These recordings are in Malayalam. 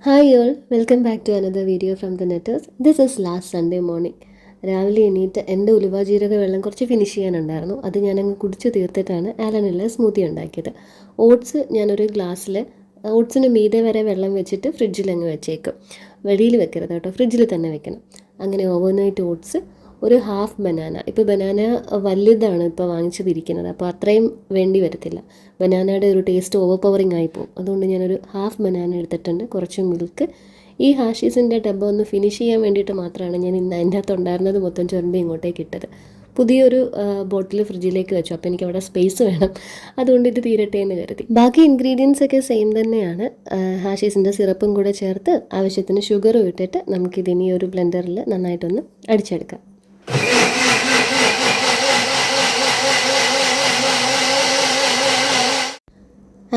Hi all, welcome back to another video from the Netters. This is last Sunday morning. രാവിലെ എണീറ്റ് എൻ്റെ ഉലുവ ജീരക വെള്ളം കുറച്ച് ഫിനിഷ് ചെയ്യാനുണ്ടായിരുന്നു. അത് ഞാനങ്ങ് കുടിച്ച് തീർത്തിട്ടാണ് ആലനുള്ള സ്മൂത്തി ഉണ്ടാക്കിയത്. ഓട്സ് ഞാനൊരു ഗ്ലാസ്സിൽ ഓട്സിന് മീതെ വരെ വെള്ളം വെച്ചിട്ട് ഫ്രിഡ്ജിൽ അങ്ങ് വെച്ചേക്കും. വെളിയിൽ വെക്കരുത് കേട്ടോ, ഫ്രിഡ്ജിൽ തന്നെ വെക്കണം. അങ്ങനെ ഓവർനൈറ്റ് ഓട്സ്, ഒരു ഹാഫ് ബനാന. ഇപ്പോൾ ബനാന വലുതാണ് ഇപ്പോൾ വാങ്ങിച്ചതിരിക്കുന്നത്, അപ്പോൾ അത്രയും വേണ്ടി വരത്തില്ല. ബനാനയുടെ ഒരു ടേസ്റ്റ് ഓവർ പവറിങ് ആയിപ്പോവും. അതുകൊണ്ട് ഞാനൊരു ഹാഫ് ബനാന എടുത്തിട്ടുണ്ട്, കുറച്ച് മിൽക്ക്. ഈ ഹാഷീസിൻ്റെ ഡബ്ബ ഒന്ന് ഫിനിഷ് ചെയ്യാൻ വേണ്ടിയിട്ട് മാത്രമാണ് ഞാൻ ഇന്ന് അതിൻ്റെ അകത്ത് ഉണ്ടായിരുന്നത് മൊത്തം ചുരണ്ടി ഇങ്ങോട്ടേക്ക് ഇട്ടത്. പുതിയൊരു ബോട്ടിൽ ഫ്രിഡ്ജിലേക്ക് വെച്ചു, അപ്പോൾ എനിക്ക് അവിടെ സ്പേസ് വേണം, അതുകൊണ്ട് ഇത് തീരട്ടെ എന്ന് കരുതി. ബാക്കി ഇൻഗ്രീഡിയൻസ് ഒക്കെ സെയിം തന്നെയാണ്. ഹാഷീസിൻ്റെ സിറപ്പും കൂടെ ചേർത്ത് ആവശ്യത്തിന് ഷുഗറും ഇട്ടിട്ട് നമുക്കിതിനി ഒരു ബ്ലെൻഡറിൽ നന്നായിട്ടൊന്ന് അടിച്ചെടുക്കാം.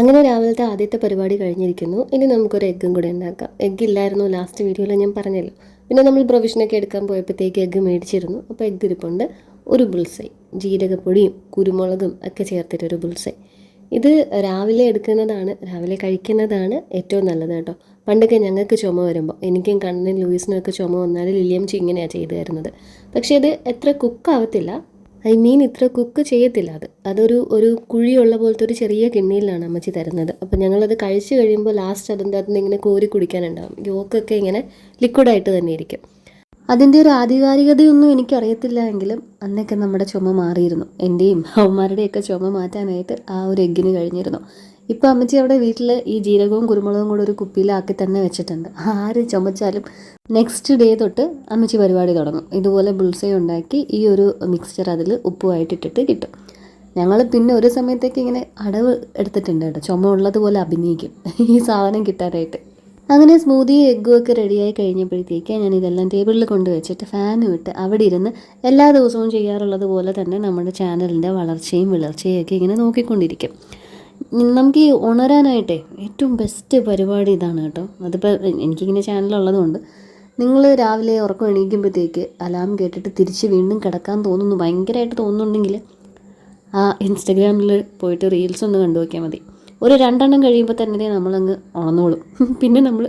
അങ്ങനെ രാവിലത്തെ ആദ്യത്തെ പരിപാടി കഴിഞ്ഞിരിക്കുന്നു. ഇനി നമുക്കൊരു എഗ്ഗും കൂടെ ഉണ്ടാക്കാം. എഗ്ഗ് ഇല്ലായിരുന്നു ലാസ്റ്റ് വീഡിയോയിൽ, ഞാൻ പറഞ്ഞല്ലോ. പിന്നെ നമ്മൾ പ്രൊവിഷനൊക്കെ എടുക്കാൻ പോയപ്പോഴത്തേക്ക് എഗ്ഗ് മേടിച്ചിരുന്നു. അപ്പോൾ എഗ്ഗ് ഇരിപ്പുണ്ട്. ഒരു ബുൾസൈ, ജീരകപ്പൊടിയും കുരുമുളകും ഒക്കെ ചേർത്തിട്ടൊരു ബുൾസൈ. ഇത് രാവിലെ എടുക്കുന്നതാണ്, രാവിലെ കഴിക്കുന്നതാണ് ഏറ്റവും നല്ലത് കേട്ടോ. പണ്ടൊക്കെ ഞങ്ങൾക്ക് ചുമ വരുമ്പോൾ, എനിക്കും കണ്ണിനും ലൂയിസിനും ഒക്കെ ചുമ വന്നാൽ ലില്ലിയംച്ചി ഇങ്ങനെയാണ് ചെയ്തു തരുന്നത്. പക്ഷേ ഇത് എത്ര കുക്കാവത്തില്ല, ഇത്ര കുക്ക് ചെയ്യത്തില്ല. അതൊരു കുഴിയുള്ള പോലത്തെ ഒരു ചെറിയ കിണ്ണിയിലാണ് അമ്മച്ചി തരുന്നത്. അപ്പോൾ ഞങ്ങളത് കഴിച്ച് കഴിയുമ്പോൾ ലാസ്റ്റ് അതിൻ്റെ അകത്ത് നിന്ന് ഇങ്ങനെ കോരി കുടിക്കാനുണ്ടാകും. യോക്കൊക്കെ ഇങ്ങനെ ലിക്വിഡായിട്ട് തന്നെ ഇരിക്കും. അതിൻ്റെ ഒരു ആധികാരികതയൊന്നും എനിക്കറിയത്തില്ല എങ്കിലും അന്നൊക്കെ നമ്മുടെ ചുമ മാറിയിരുന്നു. എൻ്റെയും അവന്മാരുടെയൊക്കെ ചുമ മാറ്റാനായിട്ട് ആ ഒരു എഗ്ഗിന് കഴിഞ്ഞിരുന്നു. ഇപ്പോൾ അമ്മച്ചി അവിടെ വീട്ടിൽ ഈ ജീരകവും കുരുമുളകും കൂടെ ഒരു കുപ്പിയിലാക്കി തന്നെ വെച്ചിട്ടുണ്ട്. ആര് ചുമച്ചാലും നെക്സ്റ്റ് ഡേ തൊട്ട് അമ്മച്ചി പരിപാടി തുടങ്ങും. ഇതുപോലെ ബുൾസൈ ഉണ്ടാക്കി ഈ ഒരു മിക്സ്ചർ അതിൽ ഉപ്പുമായിട്ടിട്ടിട്ട് കിട്ടും. ഞങ്ങൾ പിന്നെ ഒരു സമയത്തേക്ക് ഇങ്ങനെ അടവ് എടുത്തിട്ടുണ്ട് കേട്ടോ, ചുമ ഉള്ളതുപോലെ അഭിനയിക്കും ഈ സാധനം കിട്ടാനായിട്ട്. അങ്ങനെ സ്മൂതി എഗ്ഗും ഒക്കെ റെഡിയായി കഴിഞ്ഞപ്പോഴത്തേക്ക് ഞാൻ ഇതെല്ലാം ടേബിളിൽ കൊണ്ടുവച്ചിട്ട് ഫാനും ഇട്ട് അവിടെ ഇരുന്ന് എല്ലാ ദിവസവും ചെയ്യാറുള്ളത് പോലെ തന്നെ നമ്മുടെ ചാനലിൻ്റെ വളർച്ചയും വിളർച്ചയും ഒക്കെ ഇങ്ങനെ നോക്കിക്കൊണ്ടിരിക്കും. നമുക്ക് ഈ ഉണരാനായിട്ടേ ഏറ്റവും ബെസ്റ്റ് പരിപാടി ഇതാണ് കേട്ടോ. അതിപ്പോൾ എനിക്കിങ്ങനെ ചാനലുള്ളതുകൊണ്ട് നിങ്ങൾ രാവിലെ ഉറക്കം എണീക്കുമ്പോഴത്തേക്ക് അലാം കേട്ടിട്ട് തിരിച്ച് വീണ്ടും കിടക്കാൻ തോന്നുന്നു, ഭയങ്കരമായിട്ട് തോന്നുന്നുണ്ടെങ്കിൽ ആ ഇൻസ്റ്റഗ്രാമിൽ പോയിട്ട് റീൽസ് ഒന്ന് കണ്ടു നോക്കിയാൽ മതി. ഒരു 2 എണ്ണം കഴിയുമ്പോൾ തന്നെ നമ്മളങ്ങ് ഉണർന്നോളും. പിന്നെ നമ്മൾ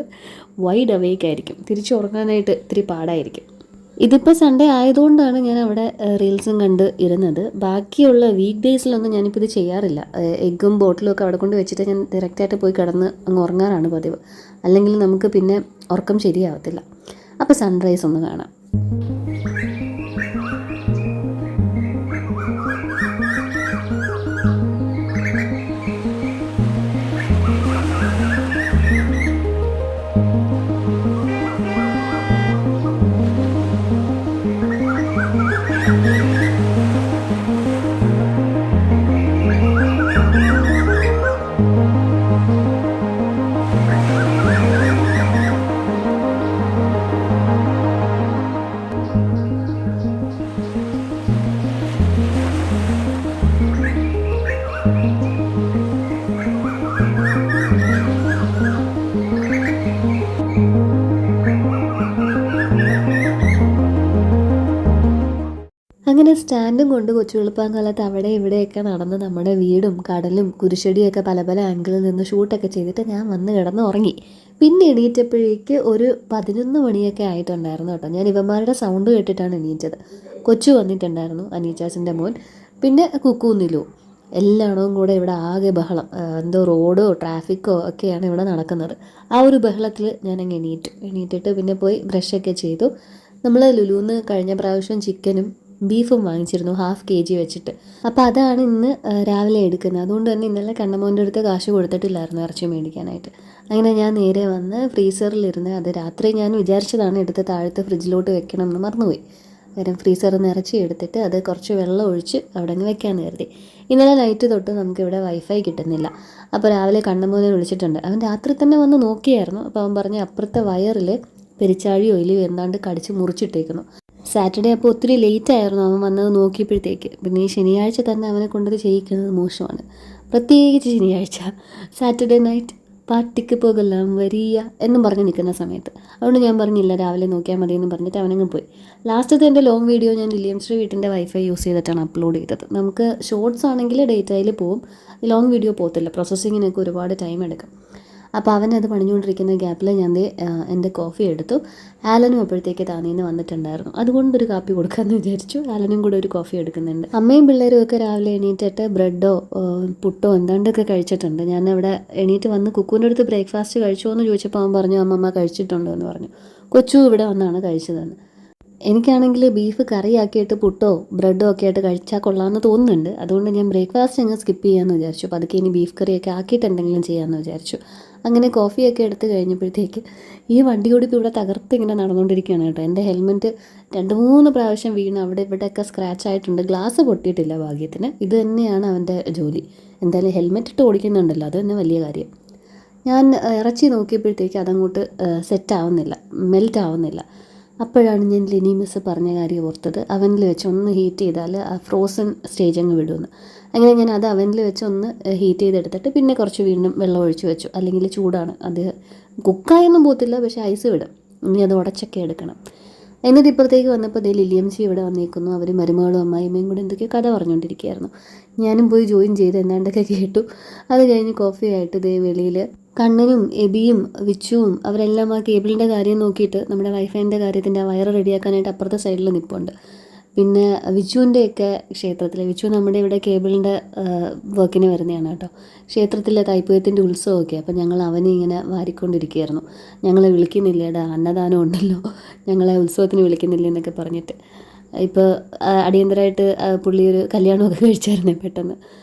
വൈഡ് അവേക്കായിരിക്കും, തിരിച്ച് ഉറങ്ങാനായിട്ട് ഇത്തിരി പാടായിരിക്കും. ഇതിപ്പോൾ സൺഡേ ആയതുകൊണ്ടാണ് ഞാൻ അവിടെ റീൽസും കണ്ട് ഇരുന്നത്. ബാക്കിയുള്ള വീക്ക് ഡേയ്സിലൊന്നും ഞാനിപ്പോൾ ഇത് ചെയ്യാറില്ല. എഗ്ഗും ബോട്ടിലും ഒക്കെ അവിടെ കൊണ്ട് വെച്ചിട്ട് ഞാൻ ഡയറക്റ്റായിട്ട് പോയി കിടന്ന് അങ്ങ് ഉറങ്ങാറാണ് പതിവ്. അല്ലെങ്കിൽ നമുക്ക് പിന്നെ ഉറക്കം ശരിയാവത്തില്ല. അപ്പോൾ സൺറൈസ് ഒന്ന് കാണാം. അങ്ങനെ സ്റ്റാൻഡും കൊണ്ട് കൊച്ചു വെളുപ്പാങ്കാലത്ത് അവിടെ ഇവിടെയൊക്കെ നടന്ന് നമ്മുടെ വീടും കടലും കുരിശടിയൊക്കെ പല പല ആംഗിളിൽ നിന്ന് ഷൂട്ടൊക്കെ ചെയ്തിട്ട് ഞാൻ വന്ന് കിടന്ന് ഉറങ്ങി. പിന്നെ എണീറ്റപ്പോഴേക്ക് ഒരു 11 മണിയൊക്കെ ആയിട്ടുണ്ടായിരുന്നു കേട്ടോ. ഞാൻ ഇവന്മാരുടെ സൗണ്ട് കേട്ടിട്ടാണ് എണീറ്റത്. കൊച്ചു വന്നിട്ടുണ്ടായിരുന്നു, അനീച്ചാസിൻ്റെ മോൻ, പിന്നെ കുക്കൂന്നിലു. എല്ലായിടവും കൂടെ ഇവിടെ ആകെ ബഹളം. എന്തോ റോഡോ ട്രാഫിക്കോ ഒക്കെയാണ് ഇവിടെ നടക്കുന്നത്. ആ ഒരു ബഹളത്തിൽ ഞാനങ്ങ് എണീറ്റിട്ട് പിന്നെ പോയി ബ്രഷൊക്കെ ചെയ്തു. നമ്മൾ ലുലുന്ന് കഴിഞ്ഞ പ്രാവശ്യം ചിക്കനും ബീഫും വാങ്ങിച്ചിരുന്നു, 1/2 kg വെച്ചിട്ട്. അപ്പോൾ അതാണ് ഇന്ന് രാവിലെ എടുക്കുന്നത്. അതുകൊണ്ട് തന്നെ ഇന്നലെ കണ്ണമോൻ്റെ അടുത്ത് കാശ് കൊടുത്തിട്ടില്ലായിരുന്നു ഇറച്ചി മേടിക്കാനായിട്ട്. അങ്ങനെ ഞാൻ നേരെ വന്ന് ഫ്രീസറിലിരുന്ന്, അത് രാത്രി ഞാൻ വിചാരിച്ചതാണ് എടുത്ത് താഴത്തെ ഫ്രിഡ്ജിലോട്ട് വെക്കണം എന്ന് മറന്നുപോയി. കാര്യം ഫ്രീസറിൽ നിന്ന് ഇറച്ചി എടുത്തിട്ട് അത് കുറച്ച് വെള്ളം ഒഴിച്ച് അവിടെ അങ്ങ് വെക്കാമെന്ന് കരുതി. ഇന്നലെ നൈറ്റ് തൊട്ട് നമുക്കിവിടെ വൈഫൈ കിട്ടുന്നില്ല. അപ്പോൾ രാവിലെ കണ്ണമോനെ വിളിച്ചിട്ടുണ്ട്. അവൻ രാത്രി തന്നെ വന്ന് നോക്കിയായിരുന്നു. അപ്പോൾ അവൻ പറഞ്ഞ് അപ്പുറത്തെ വയറിൽ പെരിച്ചാഴിയോ എലിയോ എന്താണ്ട് കടിച്ച് മുറിച്ചിട്ടേക്കുന്നു. സാറ്റർഡേ അപ്പോൾ ഒത്തിരി ലേറ്റ് ആയിരുന്നു അവൻ വന്നത് നോക്കിയപ്പോഴത്തേക്ക്. പിന്നെ ഈ ശനിയാഴ്ച തന്നെ അവനെ കൊണ്ടത് ചെയ്യിക്കുന്നത് മോശമാണ്, പ്രത്യേകിച്ച് ശനിയാഴ്ച. സാറ്റർഡേ നൈറ്റ് പാർട്ടിക്ക് പോകലാം വരിക എന്നും പറഞ്ഞ് നിൽക്കുന്ന സമയത്ത്. അതുകൊണ്ട് ഞാൻ പറഞ്ഞില്ല, രാവിലെ നോക്കിയാൽ മതി എന്ന് പറഞ്ഞിട്ട് അവനങ്ങ് പോയി. ലാസ്റ്റത്തെ എൻ്റെ ലോങ് വീഡിയോ ഞാൻ വില്യം ശ്രീ വീട്ടിൻ്റെ വൈഫൈ യൂസ് ചെയ്തിട്ടാണ് അപ്ലോഡ് ചെയ്തത്. നമുക്ക് ഷോർട്സ് ആണെങ്കിൽ ഡേറ്റയിൽ പോവും, ലോങ് വീഡിയോ പോകത്തില്ല, പ്രോസസ്സിങ്ങിനൊക്കെ ഒരുപാട് ടൈം എടുക്കും. അപ്പോൾ അവനത് പണിഞ്ഞുകൊണ്ടിരിക്കുന്ന ഗ്യാപ്പിൽ ഞാൻ എൻ്റെ കോഫി എടുത്തു. ആലനും അപ്പോഴത്തേക്ക് താനീന്ന് വന്നിട്ടുണ്ടായിരുന്നു. അതുകൊണ്ടൊരു കാപ്പി കൊടുക്കാമെന്ന് വിചാരിച്ചു. ആലനും കൂടെ ഒരു കോഫി എടുക്കുന്നുണ്ട്. അമ്മയും പിള്ളേരും ഒക്കെ രാവിലെ എണീറ്റിട്ട് ബ്രെഡോ പുട്ടോ എന്താണ്ടൊക്കെ കഴിച്ചിട്ടുണ്ട്. ഞാൻ അവിടെ എണീറ്റ് വന്ന് കുക്കുവിൻ്റെ അടുത്ത് ബ്രേക്ക്ഫാസ്റ്റ് കഴിച്ചോ എന്ന് ചോദിച്ചപ്പോൾ അവൻ പറഞ്ഞു അമ്മമ്മ കഴിച്ചിട്ടുണ്ടോ എന്ന് പറഞ്ഞു. കൊച്ചു ഇവിടെ വന്നാണ് കഴിച്ചതെന്ന്. എനിക്കാണെങ്കിൽ ബീഫ് കറിയാക്കിയിട്ട് പുട്ടോ ബ്രെഡോ ഒക്കെ ആയിട്ട് കഴിച്ചാൽ കൊള്ളാമെന്ന് തോന്നുന്നുണ്ട്. അതുകൊണ്ട് ഞാൻ ബ്രേക്ക്ഫാസ്റ്റ് അങ്ങ് സ്കിപ്പ് ചെയ്യാമെന്ന് വിചാരിച്ചു. അപ്പോൾ അതൊക്കെ ഇനി ബീഫ് കറിയൊക്കെ ആക്കിയിട്ട് എന്തെങ്കിലും ചെയ്യാമെന്ന് വിചാരിച്ചു. അങ്ങനെ കോഫിയൊക്കെ എടുത്ത് കഴിഞ്ഞപ്പോഴത്തേക്ക് ഈ വണ്ടി ഓടിപ്പോൾ ഇവിടെ തകർത്ത് ഇങ്ങനെ നടന്നുകൊണ്ടിരിക്കുകയാണ് കേട്ടോ. എൻ്റെ ഹെൽമെറ്റ് 2-3 പ്രാവശ്യം വീണ് അവിടെ ഇവിടെയൊക്കെ സ്ക്രാച്ച് ആയിട്ടുണ്ട്. ഗ്ലാസ് പൊട്ടിയിട്ടില്ല ഭാഗ്യത്തിന്. ഇത് തന്നെയാണ് അവൻ്റെ ജോലി. എന്തായാലും ഹെൽമെറ്റ് ഇട്ട് ഓടിക്കുന്നുണ്ടല്ലോ, അത് തന്നെ വലിയ കാര്യം. ഞാൻ ഇറച്ചി നോക്കിയപ്പോഴത്തേക്ക് അതങ്ങോട്ട് സെറ്റ് ആവുന്നില്ല, മെൽറ്റ് ആവുന്നില്ല. അപ്പോഴാണ് ഞാൻ ലിനി മിസ് പറഞ്ഞ കാര്യം ഓർത്തത്. അവനിൽ വെച്ച് ഒന്ന് ഹീറ്റ് ചെയ്താൽ ആ ഫ്രോസൺ സ്റ്റേജ് അങ്ങ് വിടുമെന്ന്. അങ്ങനെ ഞാൻ അത് അവനിൽ വെച്ച് ഒന്ന് ഹീറ്റ് ചെയ്തെടുത്തിട്ട് പിന്നെ കുറച്ച് വീണ്ടും വെള്ളം ഒഴിച്ച് വെച്ചു. അല്ലെങ്കിൽ ചൂടാണ്, അത് കുക്കായൊന്നും പോകത്തില്ല, പക്ഷേ ഐസ് വിടും. ഇനി അത് ഉടച്ചൊക്കെ എടുക്കണം. എന്നിട്ട് ഇപ്പുറത്തേക്ക് വന്നപ്പോൾ ദേ ലില്ലിയംസി ഇവിടെ വന്നേക്കുന്നു. അവർ മരുമകളും അമ്മായിമ്മയും കൂടെ എന്തൊക്കെയോ കഥ പറഞ്ഞുകൊണ്ടിരിക്കുകയായിരുന്നു. ഞാനും പോയി ജോയിൻ ചെയ്ത് എന്താണ്ടൊക്കെ കേട്ടു. അത് കഴിഞ്ഞ് കോഫി ആയിട്ട് ദേ വെളിയിൽ കണ്ണനും എബിയും വിച്ചുവും അവരെല്ലാം ആ കേബിളിൻ്റെ കാര്യം നോക്കിയിട്ട് നമ്മുടെ വൈഫൈൻ്റെ കാര്യത്തിൻ്റെ ആ വയറ് റെഡിയാക്കാനായിട്ട് അപ്പുറത്തെ സൈഡിൽ നിൽപ്പുണ്ട്. പിന്നെ വിച്ചുവിൻ്റെയൊക്കെ ക്ഷേത്രത്തിൽ, വിച്ചു നമ്മുടെ ഇവിടെ കേബിളിൻ്റെ വർക്കിന് വരുന്നതാണ് കേട്ടോ. ക്ഷേത്രത്തിലെ തൈപ്പൂയത്തിൻ്റെ ഉത്സവമൊക്കെ, അപ്പോൾ ഞങ്ങൾ അവനെ ഇങ്ങനെ വാരിക്കൊണ്ടിരിക്കുകയായിരുന്നു. ഞങ്ങളെ വിളിക്കുന്നില്ലേടാ, അന്നദാനം ഉണ്ടല്ലോ, ഞങ്ങളെ ഉത്സവത്തിന് വിളിക്കുന്നില്ല എന്നൊക്കെ പറഞ്ഞിട്ട്. ഇപ്പോൾ അടിയന്തരമായിട്ട് പുള്ളി ഒരു കല്യാണമൊക്കെ കഴിച്ചായിരുന്നേ പെട്ടെന്ന്.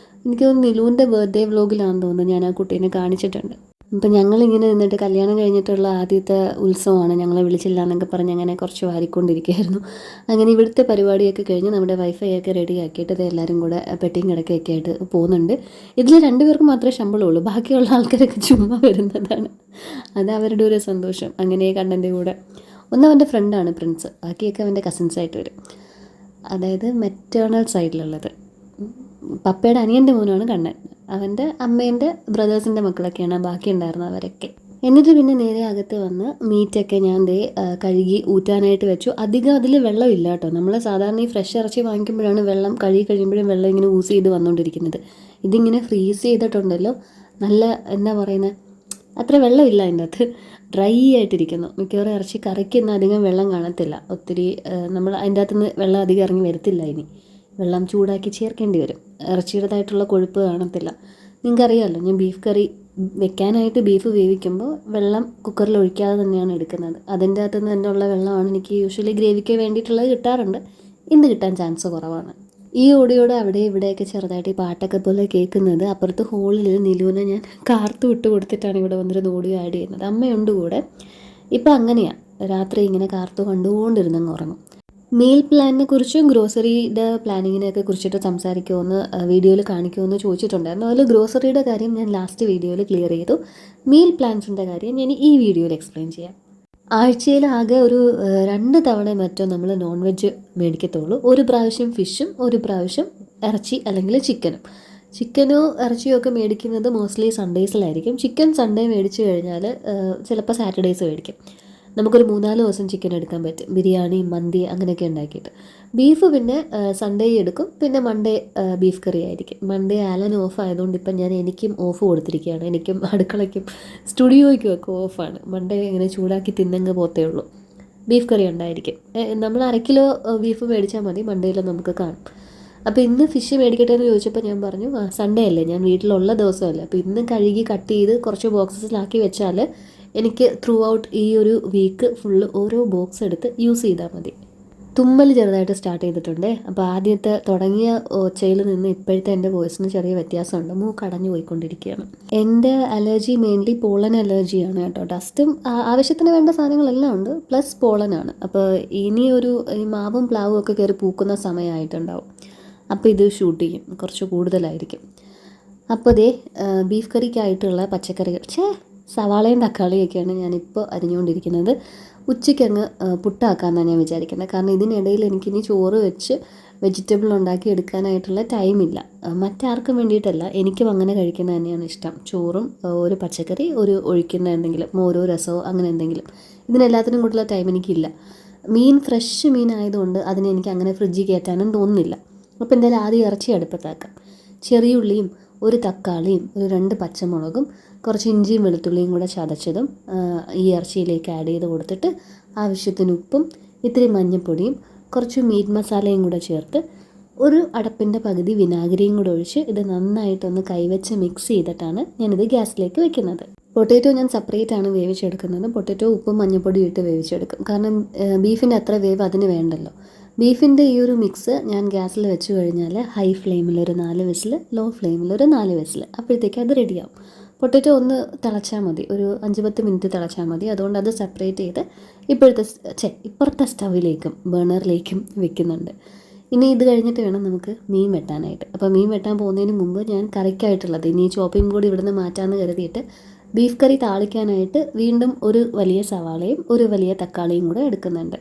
എനിക്ക് തോന്നുന്നു നിലുവിൻ്റെ ബർത്ത്ഡേ വ്ലോഗിലാണെന്ന് തോന്നുന്നു ഞാൻ ആ കുട്ടീനെ കാണിച്ചിട്ടുണ്ട്. അപ്പം ഞങ്ങളിങ്ങനെ നിന്നിട്ട് കല്യാണം കഴിഞ്ഞിട്ടുള്ള ആദ്യത്തെ ഉത്സവമാണ്, ഞങ്ങളെ വിളിച്ചില്ല എന്നൊക്കെ പറഞ്ഞ് അങ്ങനെ കുറച്ച് വാരിക്കൊണ്ടിരിക്കുകയായിരുന്നു. അങ്ങനെ ഇവിടുത്തെ പരിപാടിയൊക്കെ കഴിഞ്ഞ് നമ്മുടെ വൈഫൈ ഒക്കെ റെഡിയാക്കിയിട്ട് ഇത് എല്ലാവരും കൂടെ പെട്ടിയും കിടക്കയൊക്കെ ആയിട്ട് പോകുന്നുണ്ട്. ഇതിൽ 2 പേർക്ക് മാത്രമേ ശമ്പളമുള്ളൂ, ബാക്കിയുള്ള ആൾക്കാരൊക്കെ ചുമ്മാ വരുന്നതാണ്. അത് അവരുടെ ഒരു സന്തോഷം. അങ്ങനെ കണ്ണൻ്റെ കൂടെ ഒന്ന് അവൻ്റെ ഫ്രണ്ടാണ് പ്രിൻസ്, ബാക്കിയൊക്കെ അവൻ്റെ കസിൻസായിട്ട് വരും. അതായത് മെറ്റേണൽ സൈഡിലുള്ളത് പപ്പയുടെ അനിയൻ്റെ മോനാണ് കണ്ണൻ. അവൻ്റെ അമ്മേൻ്റെ ബ്രദേഴ്സിൻ്റെ മക്കളൊക്കെയാണ് ബാക്കി ഉണ്ടായിരുന്നവരൊക്കെ. എന്നിട്ട് പിന്നെ നേരെ അകത്ത് വന്ന് മീറ്റൊക്കെ ഞാൻ കഴുകി ഊറ്റാനായിട്ട് വെച്ചു. അധികം അതിൽ വെള്ളമില്ല കേട്ടോ. നമ്മൾ സാധാരണ ഈ ഫ്രഷ് ഇറച്ചി വാങ്ങിക്കുമ്പോഴാണ് വെള്ളം കഴുകി കഴിയുമ്പോഴും വെള്ളം ഇങ്ങനെ യൂസ് ചെയ്ത് വന്നുകൊണ്ടിരിക്കുന്നത്. ഇതിങ്ങനെ ഫ്രീസ് ചെയ്തിട്ടുണ്ടല്ലോ, നല്ല എന്താ പറയുന്നത്, അത്ര വെള്ളമില്ല അതിൻ്റെ അകത്ത്, ഡ്രൈ ആയിട്ടിരിക്കുന്നു. മിക്കവാറും ഇറച്ചി കറിക്കൊന്നും അധികം വെള്ളം കാണത്തില്ല. ഒത്തിരി നമ്മൾ അതിൻ്റെ അകത്തുനിന്ന് വെള്ളം അധികം ഇറങ്ങി വരത്തില്ല. ഇനി വെള്ളം ചൂടാക്കി ചേർക്കേണ്ടി വരും. ഇറച്ചിയുടേതായിട്ടുള്ള കൊഴുപ്പ് കാണത്തില്ല. നിങ്ങൾക്കറിയാമല്ലോ, ഞാൻ ബീഫ് കറി വെക്കാനായിട്ട് ബീഫ് വേവിക്കുമ്പോൾ വെള്ളം കുക്കറിൽ ഒഴിക്കാതെ തന്നെയാണ് എടുക്കുന്നത്. അതിൻ്റെ അകത്ത് നിന്ന് തന്നെ ഉള്ള വെള്ളമാണ് എനിക്ക് യൂഷ്വലി ഗ്രേവിക്ക് വേണ്ടിയിട്ടുള്ളത് കിട്ടാറുണ്ട്. ഇന്ന് കിട്ടാൻ ചാൻസ് കുറവാണ്. ഈ ഓഡിയോടെ അവിടെ ഇവിടെയൊക്കെ ചെറുതായിട്ട് ഈ പാട്ടൊക്കെ പോലെ കേൾക്കുന്നത് അപ്പുറത്ത് ഹോളിൽ നിലുവിനെ ഞാൻ കാർത്ത് വിട്ട് കൊടുത്തിട്ടാണ് ഇവിടെ വന്നിരുന്ന് ഓഡിയോ ആഡ് ചെയ്യുന്നത്. അമ്മയുണ്ട് കൂടെ. ഇപ്പം അങ്ങനെയാണ്, രാത്രി ഇങ്ങനെ കാർത്ത് കണ്ടുകൊണ്ടിരുന്നങ്ങ് ഉറങ്ങും. മീൽ പ്ലാനിനെ കുറിച്ചും ഗ്രോസറിയുടെ പ്ലാനിങ്ങിനെയൊക്കെ കുറിച്ചിട്ട് സംസാരിക്കുമെന്ന് വീഡിയോയിൽ കാണിക്കുമെന്ന് ചോദിച്ചിട്ടുണ്ടായിരുന്നു. അതിൽ ഗ്രോസറിയുടെ കാര്യം ഞാൻ ലാസ്റ്റ് വീഡിയോയിൽ ക്ലിയർ ചെയ്തു. മീൽ പ്ലാൻസിൻ്റെ കാര്യം ഞാൻ ഈ വീഡിയോയിൽ എക്സ്പ്ലെയിൻ ചെയ്യാം. ആഴ്ചയിൽ ആകെ ഒരു 2 തവണ മറ്റോ നമ്മൾ നോൺ വെജ് മേടിക്കത്തുള്ളൂ. ഒരു പ്രാവശ്യം ഫിഷും ഒരു പ്രാവശ്യം ഇറച്ചി അല്ലെങ്കിൽ ചിക്കനും. ചിക്കനോ ഇറച്ചിയോ ഒക്കെ മേടിക്കുന്നത് മോസ്റ്റ്ലി സൺഡേസിലായിരിക്കും. ചിക്കൻ സൺഡേ മേടിച്ച് കഴിഞ്ഞാൽ ചിലപ്പോൾ സാറ്റർഡേസ് മേടിക്കും. നമുക്കൊരു 3-4 ദിവസം ചിക്കൻ എടുക്കാൻ പറ്റും, ബിരിയാണി മന്തി അങ്ങനെയൊക്കെ ഉണ്ടാക്കിയിട്ട്. ബീഫ് പിന്നെ സൺഡേ എടുക്കും, പിന്നെ മൺഡേ ബീഫ് കറി ആയിരിക്കും. മൺഡേ ആലൻ ഓഫ് ആയതുകൊണ്ട് ഇപ്പം എനിക്കും ഓഫ് കൊടുത്തിരിക്കുകയാണ്. എനിക്കും അടുക്കളയ്ക്കും സ്റ്റുഡിയോയ്ക്കും ഒക്കെ ഓഫാണ്. മൺഡേ ഇങ്ങനെ ചൂടാക്കി തിന്നങ്ങ് പോത്തേ ഉള്ളൂ. ബീഫ് കറി ഉണ്ടായിരിക്കും. നമ്മൾ 1/2 കിലോ ബീഫ് മേടിച്ചാൽ മതി, മൺഡേയിൽ നമുക്ക് കാണും. അപ്പോൾ ഇന്ന് ഫിഷ് മേടിക്കട്ടെ എന്ന് ചോദിച്ചപ്പോൾ ഞാൻ പറഞ്ഞു സൺഡേ അല്ലേ, ഞാൻ വീട്ടിലുള്ള ദിവസമല്ലേ, അപ്പോൾ ഇന്ന് കഴുകി കട്ട് ചെയ്ത് കുറച്ച് ബോക്സസിലാക്കി വെച്ചാൽ എനിക്ക് ത്രൂ ഔട്ട് ഈ ഒരു വീക്ക് ഫുള്ള് ഓരോ ബോക്സ് എടുത്ത് യൂസ് ചെയ്താൽ മതി. തുമ്മൽ ചെറുതായിട്ട് സ്റ്റാർട്ട് ചെയ്തിട്ടുണ്ട്. അപ്പോൾ ആദ്യത്തെ തുടങ്ങിയ ഒച്ചയിൽ നിന്ന് ഇപ്പോഴത്തെ എൻ്റെ വോയിസിന് ചെറിയ വ്യത്യാസമുണ്ട്. മൂക്ക് അടഞ്ഞു പോയിക്കൊണ്ടിരിക്കുകയാണ്. എൻ്റെ അലർജി മെയിൻലി പോളൻ അലർജിയാണ് കേട്ടോ. ഡസ്റ്റും ആവശ്യത്തിന് വേണ്ട സാധനങ്ങളെല്ലാം ഉണ്ട്, പ്ലസ് പോളനാണ്. അപ്പോൾ ഇനി ഈ മാവും പ്ലാവും ഒക്കെ കയറി പൂക്കുന്ന സമയമായിട്ടുണ്ടാവും. അപ്പോൾ ഇത് ഷൂട്ട് ചെയ്യും, കുറച്ച് കൂടുതലായിരിക്കും. അപ്പോൾ ബീഫ് കറിക്കായിട്ടുള്ള പച്ചക്കറികൾ സവാളയും തക്കാളിയൊക്കെയാണ് ഞാനിപ്പോൾ അരിഞ്ഞുകൊണ്ടിരിക്കുന്നത്. ഉച്ചയ്ക്കങ്ങ് പുട്ടാക്കാമെന്നാണ് ഞാൻ വിചാരിക്കുന്നത്. കാരണം ഇതിനിടയിൽ എനിക്കിനി ചോറ് വെച്ച് വെജിറ്റബിൾ ഉണ്ടാക്കി എടുക്കാനായിട്ടുള്ള ടൈമില്ല. മറ്റാർക്കും വേണ്ടിയിട്ടല്ല, എനിക്കും അങ്ങനെ കഴിക്കുന്നത് തന്നെയാണ് ഇഷ്ടം. ചോറും ഒരു പച്ചക്കറി, ഒരു ഒഴിക്കുന്ന എന്തെങ്കിലും മോരോ രസമോ അങ്ങനെ എന്തെങ്കിലും. ഇതിനെല്ലാത്തിനും കൂടുതലുള്ള ടൈം എനിക്കില്ല. മീൻ ഫ്രഷ് മീനായതുകൊണ്ട് അതിനെ എനിക്ക് അങ്ങനെ ഫ്രിഡ്ജിൽ കയറ്റാനും തോന്നുന്നില്ല. അപ്പോൾ എന്തായാലും ആദ്യം ഇറച്ചി അടുപ്പത്താക്കാം. ചെറിയുള്ളിയും ഒരു തക്കാളിയും ഒരു 2 പച്ചമുളകും കുറച്ച് ഇഞ്ചിയും വെളുത്തുള്ളിയും കൂടെ ചതച്ചതും ഈ ഇറച്ചിയിലേക്ക് ആഡ് ചെയ്ത് കൊടുത്തിട്ട് ആവശ്യത്തിന് ഉപ്പും ഇത്തിരി മഞ്ഞൾപ്പൊടിയും കുറച്ച് മീറ്റ് മസാലയും കൂടെ ചേർത്ത് ഒരു അടപ്പിൻ്റെ പകുതി വിനാഗിരിയും കൂടെ ഒഴിച്ച് ഇത് നന്നായിട്ടൊന്ന് കൈവച്ച് മിക്സ് ചെയ്തിട്ടാണ് ഞാനിത് ഗ്യാസിലേക്ക് വെക്കുന്നത്. പൊട്ടേറ്റോ ഞാൻ സെപ്പറേറ്റ് ആണ് വേവിച്ചെടുക്കുന്നത്. പൊട്ടേറ്റോ ഉപ്പും മഞ്ഞൾപ്പൊടിയും ഇട്ട് വേവിച്ചെടുക്കും. കാരണം ബീഫിൻ്റെ അത്ര വേവ് അതിന് വേണ്ടല്ലോ. ബീഫിൻ്റെ ഈ ഒരു മിക്സ് ഞാൻ ഗ്യാസിൽ വെച്ച് കഴിഞ്ഞാൽ ഹൈ ഫ്ലെയിമിൽ ഒരു 4 വിസിൽ, ലോ ഫ്ലെയിമിൽ ഒരു 4 വിസിൽ, അപ്പോഴത്തേക്ക് അത് റെഡിയാവും. പൊട്ടറ്റോ ഒന്ന് തിളച്ചാൽ മതി, ഒരു 5-10 മിനിറ്റ് തിളച്ചാൽ മതി. അതുകൊണ്ട് അത് സെപ്പറേറ്റ് ചെയ്ത് ഇപ്പുറത്തെ സ്റ്റവിലേക്കും ബേണറിലേക്കും വെക്കുന്നുണ്ട്. ഇനി ഇത് കഴിഞ്ഞിട്ട് വേണം നമുക്ക് മീൻ വെട്ടാനായിട്ട്. അപ്പോൾ മീൻ വെട്ടാൻ പോകുന്നതിന് മുമ്പ് ഞാൻ കറിക്കായിട്ടുള്ളത് ഇനി ചോപ്പിംഗ് കൂടി ഇവിടുന്ന് മാറ്റാമെന്ന് കരുതിയിട്ട് ബീഫ് കറി താളിക്കാനായിട്ട് വീണ്ടും ഒരു വലിയ സവാളയും ഒരു വലിയ തക്കാളിയും കൂടെ എടുക്കുന്നുണ്ട്.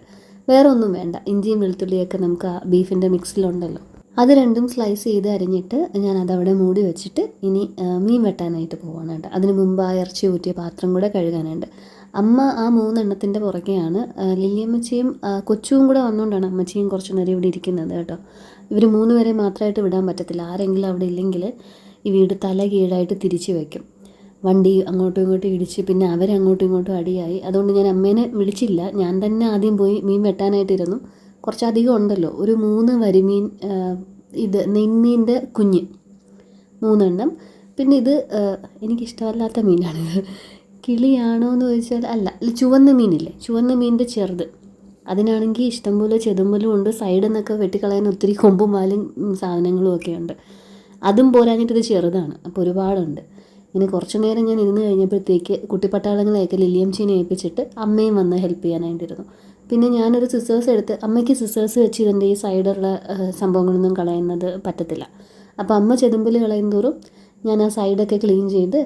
വേറെ ഒന്നും വേണ്ട, ഇഞ്ചിയും വെളുത്തുള്ളിയൊക്കെ നമുക്ക് ആ ബീഫിൻ്റെ മിക്സിലുണ്ടല്ലോ. അത് രണ്ടും സ്ലൈസ് ചെയ്ത് അരിഞ്ഞിട്ട് ഞാൻ അതവിടെ മൂടി വെച്ചിട്ട് ഇനി മീൻ വെട്ടാനായിട്ട് പോവാണ് കേട്ടോ. അതിന് മുമ്പ് ആ ഇറച്ചി ഊറ്റിയ പാത്രം കൂടെ കഴുകാനുണ്ട്. അമ്മ ആ 3 എണ്ണത്തിൻ്റെ പുറകെയാണ്. ലില്ലിയമ്മച്ചിയും കൊച്ചും കൂടെ വന്നുകൊണ്ടാണ് അമ്മച്ചിയും കുറച്ച് നേരം ഇവിടെ ഇരിക്കുന്നത് കേട്ടോ. ഇവർ 3 പേരെ മാത്രമായിട്ട് വിടാൻ പറ്റത്തില്ല. ആരെങ്കിലും അവിടെ ഇല്ലെങ്കിൽ ഈ വീട് തല കീഴായിട്ട് തിരിച്ച് വയ്ക്കും. വണ്ടി അങ്ങോട്ടും ഇങ്ങോട്ടും ഇടിച്ച് പിന്നെ അവരങ്ങോട്ടും ഇങ്ങോട്ടും അടിയായി. അതുകൊണ്ട് ഞാൻ അമ്മേനെ വിളിച്ചില്ല, ഞാൻ തന്നെ ആദ്യം പോയി മീൻ വെട്ടാനായിട്ടിരുന്നു. കുറച്ചധികം ഉണ്ടല്ലോ, ഒരു 3 വരിമീൻ, ഇത് നെയ്മീൻ്റെ കുഞ്ഞ് 3 എണ്ണം. പിന്നെ ഇത് എനിക്കിഷ്ടമല്ലാത്ത മീനാണിത്. കിളിയാണോ എന്ന് ചോദിച്ചാൽ അല്ല, ചുവന്ന മീനില്ലേ, ചുവന്ന മീനിൻ്റെ ചെറുത്. അതിനാണെങ്കിൽ ഇഷ്ടംപോലെ ചെതുമ്പലും ഉണ്ട്, സൈഡിൽ നിന്നൊക്കെ വെട്ടിക്കളയാൻ ഒത്തിരി കൊമ്പും വാലും സാധനങ്ങളും ഒക്കെ ഉണ്ട്. അതും പോരാഞ്ഞിട്ട് ഇത് ചെറുതാണ്, അപ്പോൾ ഒരുപാടുണ്ട്. ഇങ്ങനെ കുറച്ച് നേരം ഞാൻ ഇരുന്ന് കഴിഞ്ഞപ്പോഴത്തേക്ക് കുട്ടിപ്പട്ടാളങ്ങളെയൊക്കെ ലില്ലിയംചീനെ ഏൽപ്പിച്ചിട്ട് അമ്മയും വന്ന് ഹെൽപ്പ് ചെയ്യാനായിട്ടിരുന്നു. പിന്നെ ഞാനൊരു സിസേഴ്സ് എടുത്ത്, അമ്മയ്ക്ക് സിസേഴ്സ് വെച്ച് ഇതിൻ്റെ ഈ സൈഡുള്ള സംഭവങ്ങളൊന്നും കളയുന്നത് പറ്റത്തില്ല. അപ്പോൾ അമ്മ ചെതുമ്പൽ കളയും തോറും ഞാൻ ആ സൈഡൊക്കെ ക്ലീൻ ചെയ്ത്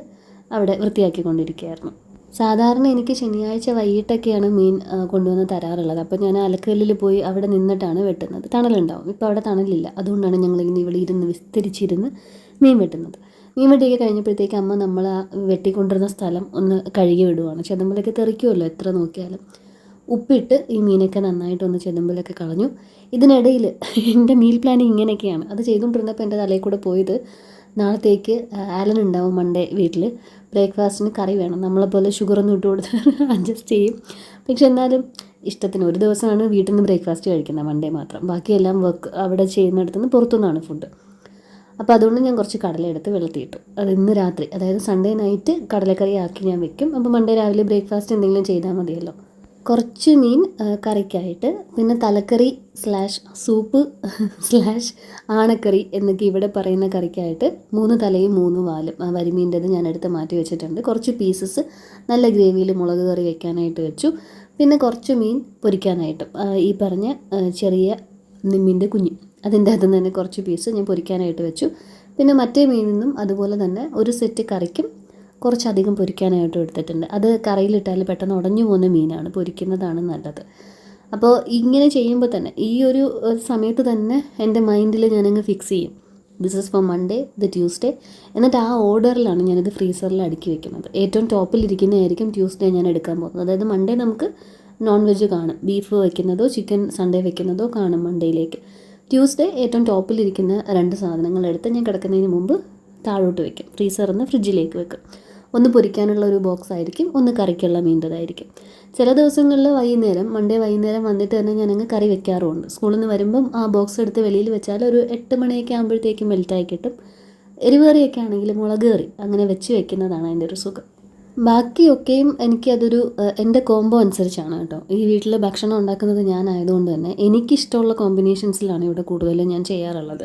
അവിടെ വൃത്തിയാക്കിക്കൊണ്ടിരിക്കുകയായിരുന്നു. സാധാരണ എനിക്ക് ശനിയാഴ്ച വൈകിട്ടൊക്കെയാണ് മീൻ കൊണ്ടുവന്ന് തരാറുള്ളത്. അപ്പോൾ ഞാൻ അലക്കല്ലിൽ പോയി അവിടെ നിന്നിട്ടാണ് വെട്ടുന്നത്. തണലുണ്ടാവും, ഇപ്പോൾ അവിടെ തണലില്ല. അതുകൊണ്ടാണ് ഞങ്ങളിങ്ങനെ ഇവിടെ ഇരുന്ന് വിസ്തരിച്ചിരുന്ന് മീൻ വെട്ടുന്നത്. മീൻ വെട്ടിയൊക്കെ കഴിഞ്ഞപ്പോഴത്തേക്ക് അമ്മ നമ്മൾ ആ വെട്ടിക്കൊണ്ടിരുന്ന സ്ഥലം ഒന്ന് കഴുകി വിടുവാണ്. ചെതുമ്പലൊക്കെ തെറിക്കുമല്ലോ എത്ര നോക്കിയാലും. ഉപ്പിട്ട് ഈ മീനൊക്കെ നന്നായിട്ടൊന്ന് ചെതുമ്പലൊക്കെ കളഞ്ഞു. ഇതിനിടയിൽ എൻ്റെ മീൽ പ്ലാനിങ് ഇങ്ങനെയൊക്കെയാണ്. അത് ചെയ്തുകൊണ്ടിരുന്നപ്പോൾ എൻ്റെ തലയിൽ കൂടെ പോയത്, നാളത്തേക്ക് ആലൻ ഉണ്ടാവും മൺഡേ വീട്ടിൽ, ബ്രേക്ക്ഫാസ്റ്റിന് കറി വേണം. നമ്മളെപ്പോലെ ഷുഗറൊന്നും ഇട്ട് കൊടുത്ത് അഡ്ജസ്റ്റ് ചെയ്യും. പക്ഷെ എന്നാലും ഇഷ്ടത്തിന് ഒരു ദിവസമാണ് വീട്ടിൽ നിന്ന് ബ്രേക്ക്ഫാസ്റ്റ് കഴിക്കുന്നത്, മൺഡേ മാത്രം. ബാക്കിയെല്ലാം വർക്ക് അവിടെ ചെയ്യുന്നിടത്തുനിന്ന് പുറത്തുനിന്നാണ് ഫുഡ്. അപ്പോൾ അതുകൊണ്ട് ഞാൻ കുറച്ച് കടല എടുത്ത് വെള്ളത്തിയിട്ടു. അത് ഇന്ന് രാത്രി, അതായത് സൺഡേ നൈറ്റ് കടലക്കറി ആക്കി ഞാൻ വെക്കും. അപ്പോൾ മൺഡേ രാവിലെ ബ്രേക്ക്ഫാസ്റ്റ് എന്തെങ്കിലും ചെയ്താൽ മതിയല്ലോ. കുറച്ച് മീൻ കറിക്കായിട്ട്, പിന്നെ തലക്കറി /സൂപ്പ് /ആണക്കറി എന്നൊക്കെ ഇവിടെ പറയുന്ന കറിക്കായിട്ട് 3 തലയും 3 വാലും വരിമീൻ്റെത് ഞാൻ എടുത്ത് മാറ്റി വെച്ചിട്ടുണ്ട്. കുറച്ച് പീസസ് നല്ല ഗ്രേവിയിൽ മുളക് കറി വെക്കാനായിട്ട് വെച്ചു. പിന്നെ കുറച്ച് മീൻ പൊരിക്കാനായിട്ടും ഈ പറഞ്ഞ ചെറിയ മീനിൻ്റെ കുഞ്ഞ്, അതിൻ്റെ അകത്ത് തന്നെ കുറച്ച് പീസ് ഞാൻ പൊരിക്കാനായിട്ട് വെച്ചു. പിന്നെ മറ്റേ മീനിൽ നിന്നും അതുപോലെ തന്നെ ഒരു സെറ്റ് കറിക്കും കുറച്ചധികം പൊരിക്കാനായിട്ടും എടുത്തിട്ടുണ്ട്. അത് കറിയിലിട്ടാൽ പെട്ടെന്ന് ഉടഞ്ഞു പോകുന്ന മീനാണ്, പൊരിക്കുന്നതാണ് നല്ലത്. അപ്പോൾ ഇങ്ങനെ ചെയ്യുമ്പോൾ തന്നെ ഈ ഒരു സമയത്ത് തന്നെ എൻ്റെ മൈൻഡിൽ ഞാനങ്ങ് ഫിക്സ് ചെയ്യും, this is for Monday, the Tuesday. എന്നിട്ട് ആ ഓർഡറിലാണ് ഞാനിത് ഫ്രീസറിൽ അടുക്കി വെക്കുന്നത്. ഏറ്റവും ടോപ്പിലിരിക്കുന്നതായിരിക്കും ട്യൂസ്ഡേ ഞാൻ എടുക്കാൻ പോകുന്നത്. അതായത് മൺഡേ നമുക്ക് നോൺ വെജ് കാണും, ബീഫ് വയ്ക്കുന്നതോ ചിക്കൻ സൺഡേ വെക്കുന്നതോ കാണും മൺഡേയിലേക്ക്. ട്യൂസ്ഡേ ഏറ്റവും ടോപ്പിലിരിക്കുന്ന 2 സാധനങ്ങൾ എടുത്ത് ഞാൻ കിടക്കുന്നതിന് മുമ്പ് താഴോട്ട് വയ്ക്കും, ഫ്രീസറിൽ നിന്ന് ഫ്രിഡ്ജിലേക്ക് വെക്കും. ഒന്ന് പൊരിക്കാനുള്ള ഒരു ബോക്സ് ആയിരിക്കും, ഒന്ന് കറിക്കുള്ള മീൻ്റെതായിരിക്കും. ചില ദിവസങ്ങളിൽ മൺഡേ വൈകുന്നേരം വന്നിട്ട് തന്നെ ഞാനങ്ങ് കറി വെക്കാറുമുണ്ട്. സ്കൂളിൽ നിന്ന് വരുമ്പം ആ ബോക്സ് എടുത്ത് വെളിയിൽ വെച്ചാൽ ഒരു 8 മണിയൊക്കെ ആകുമ്പോഴത്തേക്കും മെൽറ്റായി കിട്ടും. എരിവ് കറിയൊക്കെ ആണെങ്കിൽ മുളക് കറി അങ്ങനെ വെച്ച് വെക്കുന്നതാണ് അതിൻ്റെ ഒരു സുഖം. ബാക്കിയൊക്കെയും എനിക്കതൊരു എൻ്റെ കോംബോ അനുസരിച്ചാണ് കേട്ടോ. ഈ വീട്ടിൽ ഭക്ഷണം ഉണ്ടാക്കുന്നത് ഞാനായതുകൊണ്ട് തന്നെ എനിക്കിഷ്ടമുള്ള കോമ്പിനേഷൻസിലാണ് ഇവിടെ കൂടുതലും ഞാൻ ചെയ്യാറുള്ളത്.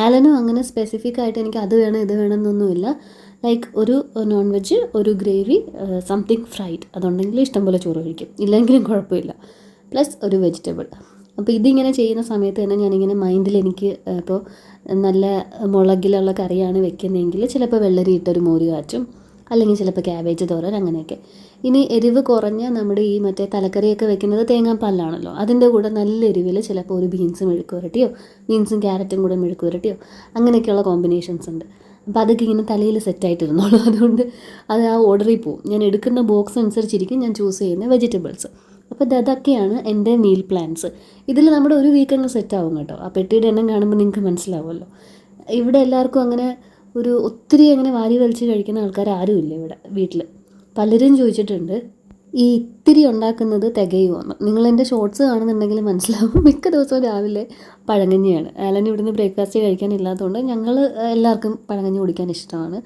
ആലനും അങ്ങനെ സ്പെസിഫിക് ആയിട്ട് എനിക്ക് അത് വേണം ഇത് വേണം എന്നൊന്നുമില്ല. ലൈക്ക് ഒരു നോൺ വെജ്, ഒരു ഗ്രേവി, സംതിങ് ഫ്രൈഡ്, അതുണ്ടെങ്കിൽ ഇഷ്ടംപോലെ ചോറ് കഴിക്കും, ഇല്ലെങ്കിലും കുഴപ്പമില്ല, പ്ലസ് ഒരു വെജിറ്റബിൾ. അപ്പോൾ ഇതിങ്ങനെ ചെയ്യുന്ന സമയത്ത് തന്നെ ഞാനിങ്ങനെ മൈൻഡിൽ എനിക്ക് ഇപ്പോൾ നല്ല മുളകിലുള്ള കറിയാണ് വെക്കുന്നതെങ്കിൽ ചിലപ്പോൾ വെള്ളരി ഇട്ടൊരു മോര് കാച്ചും, അല്ലെങ്കിൽ ചിലപ്പോൾ ക്യാബേജ് തോരൻ, അങ്ങനെയൊക്കെ. ഇനി എരിവ് കുറഞ്ഞ നമ്മുടെ ഈ മറ്റേ തലക്കറിയൊക്കെ വെക്കുന്നത് തേങ്ങാപ്പാലിലാണല്ലോ, അതിൻ്റെ കൂടെ നല്ല എരിവിൽ ചിലപ്പോൾ ഒരു ബീൻസും മെഴുക്കുവരട്ടിയോ ബീൻസും ക്യാരറ്റും കൂടെ മെഴുക്കുവരട്ടിയോ അങ്ങനെയൊക്കെയുള്ള കോമ്പിനേഷൻസ് ഉണ്ട്. അപ്പോൾ അതൊക്കെ ഇങ്ങനെ തലയിൽ സെറ്റായിട്ടിരുന്നോളൂ. അതുകൊണ്ട് അത് ആ ഓർഡറിൽ പോവും. ഞാൻ എടുക്കുന്ന ബോക്സ് അനുസരിച്ചിരിക്കും ഞാൻ ചൂസ് ചെയ്യുന്ന വെജിറ്റബിൾസ്. അപ്പോൾ അതൊക്കെയാണ് എൻ്റെ മീൽ പ്ലാൻസ്. ഇതിൽ നമ്മുടെ ഒരു വീക്ക് അങ്ങ് സെറ്റാവും കേട്ടോ. ആ പെട്ടിയുടെ എണ്ണം കാണുമ്പോൾ നിങ്ങൾക്ക് മനസ്സിലാവുമല്ലോ. ഇവിടെ എല്ലാവർക്കും അങ്ങനെ ഒത്തിരി അങ്ങനെ വാരി വലിച്ച് കഴിക്കുന്ന ആൾക്കാർ ആരും ഇല്ല ഇവിടെ വീട്ടിൽ. പലരും ചോദിച്ചിട്ടുണ്ട് ഈ ഇത്തിരി ഉണ്ടാക്കുന്നത് തികയുമെന്ന്. നിങ്ങളെൻ്റെ ഷോർട്സ് കാണുന്നുണ്ടെങ്കിൽ മനസ്സിലാവും. മിക്ക ദിവസവും രാവിലെ പഴങ്കഞ്ഞിയാണ്. ആലൻ ഇവിടുന്ന് ബ്രേക്ക്ഫാസ്റ്റ് കഴിക്കാനില്ലാത്തതുകൊണ്ട് ഞങ്ങൾ എല്ലാവർക്കും പഴങ്കഞ്ഞി കുടിക്കാൻ ഇഷ്ടമാണ്.